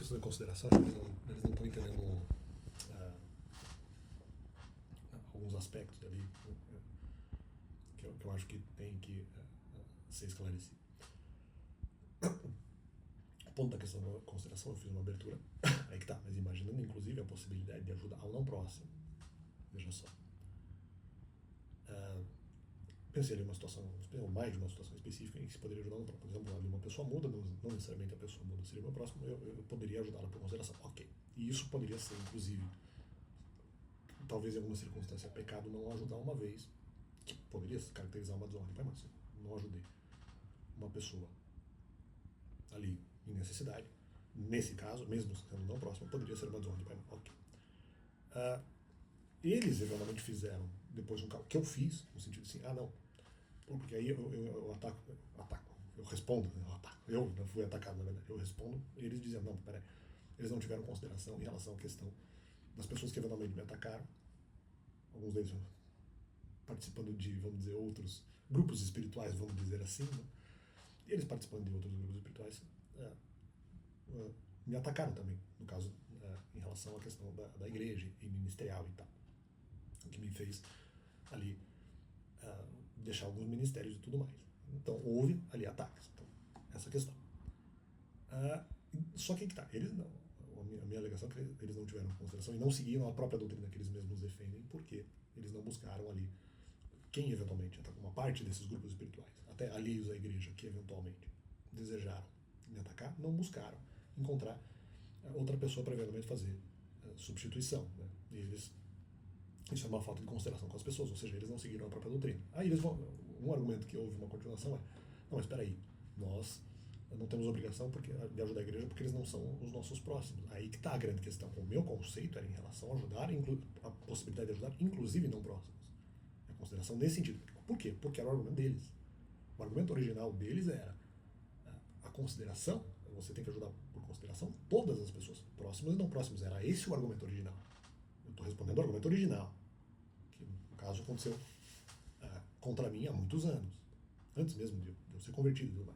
questão de consideração, acho que eles não estão entendendo alguns aspectos ali que eu acho que tem que ser esclarecido. O ponto da questão da consideração, eu fiz uma abertura, aí que tá, mas imaginando inclusive a possibilidade de ajudar ao não próximo. Veja só. Pensei ali uma situação, mais de uma situação específica em que se poderia ajudar, por exemplo, ali uma pessoa muda, não necessariamente a pessoa muda seria o meu próximo, eu poderia ajudá-la por consideração. Ok. E isso poderia ser, inclusive, talvez em alguma circunstância, pecado não ajudar uma vez, que poderia caracterizar uma desordem. Mas não ajudei uma pessoa ali em necessidade. Nesse caso, mesmo sendo não próximo, poderia ser uma desordem. Ok. Eles eventualmente fizeram depois um caso que eu fiz, no sentido assim, não, porque aí eu ataco, eu respondo, eu não fui atacado, na verdade, eu respondo, e eles dizendo, não, peraí, eles não tiveram consideração em relação à questão das pessoas que eventualmente me atacaram, alguns deles participando de, vamos dizer, outros grupos espirituais, vamos dizer assim, né? E eles participando de outros grupos espirituais me atacaram também, no caso, em relação à questão da igreja e ministerial e tal, o que me fez ali deixar alguns ministérios e tudo mais. Então houve ali ataques. Então, essa questão. Só que tá, eles não. A minha alegação é que eles não tiveram consideração e não seguiram a própria doutrina que eles mesmos defendem, porque eles não buscaram ali quem eventualmente, uma parte desses grupos espirituais, até alheios à igreja, que eventualmente desejaram me atacar, não buscaram encontrar outra pessoa para eventualmente fazer substituição. Né? E isso é uma falta de consideração com as pessoas, ou seja, eles não seguiram a própria doutrina. Aí eles vão, um argumento que houve uma continuação não, mas espera aí, nós não temos obrigação de ajudar a igreja porque eles não são os nossos próximos. Aí que está a grande questão. O meu conceito era em relação a ajudar, a possibilidade de ajudar, inclusive não próximos. A consideração nesse sentido. Por quê? Porque era o argumento deles. O argumento original deles era a consideração, você tem que ajudar por consideração todas as pessoas, próximas e não próximas. Era esse o argumento original. Eu estou respondendo o argumento original, que no caso aconteceu contra mim há muitos anos, antes mesmo de eu ser convertido.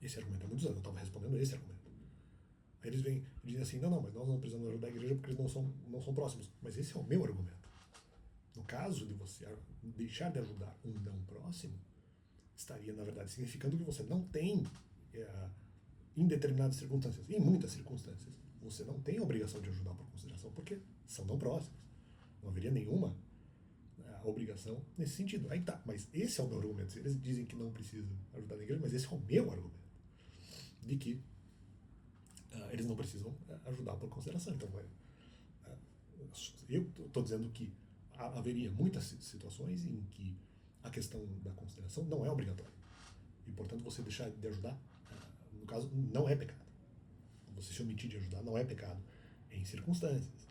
Esse argumento há muitos anos, eu estava respondendo esse argumento. Aí eles vêm e dizem assim, não, mas nós não precisamos ajudar a igreja porque eles não são próximos. Mas esse é o meu argumento. No caso de você deixar de ajudar um não próximo, estaria, na verdade, significando que você não tem, em determinadas circunstâncias, em muitas circunstâncias, você não tem a obrigação de ajudar por consideração, porque são não próximos. Não haveria nenhuma obrigação nesse sentido. Aí tá, mas esse é o meu argumento. Eles dizem que não precisam ajudar a igreja, mas esse é o meu argumento. De que eles não precisam ajudar por consideração. Então, eu estou dizendo que haveria muitas situações em que a questão da consideração não é obrigatória. E, portanto, você deixar de ajudar, no caso, não é pecado. Você se omitir de ajudar não é pecado em circunstâncias.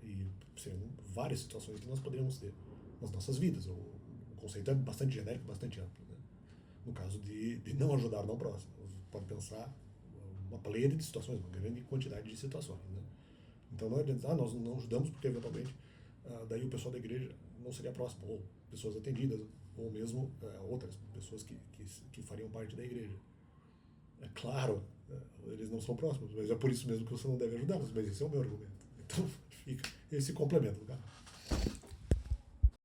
E seriam várias situações que nós poderíamos ter nas nossas vidas. O conceito é bastante genérico, bastante amplo. Né? No caso de não ajudar o não próximo. Você pode pensar uma pleia de situações, uma grande quantidade de situações. Né? Então não é dizer, nós não ajudamos porque eventualmente daí o pessoal da igreja não seria próximo, ou pessoas atendidas, ou mesmo outras pessoas que fariam parte da igreja. É claro, eles não são próximos, mas é por isso mesmo que você não deve ajudá-los, mas esse é o meu argumento. Então fica esse complemento, cara.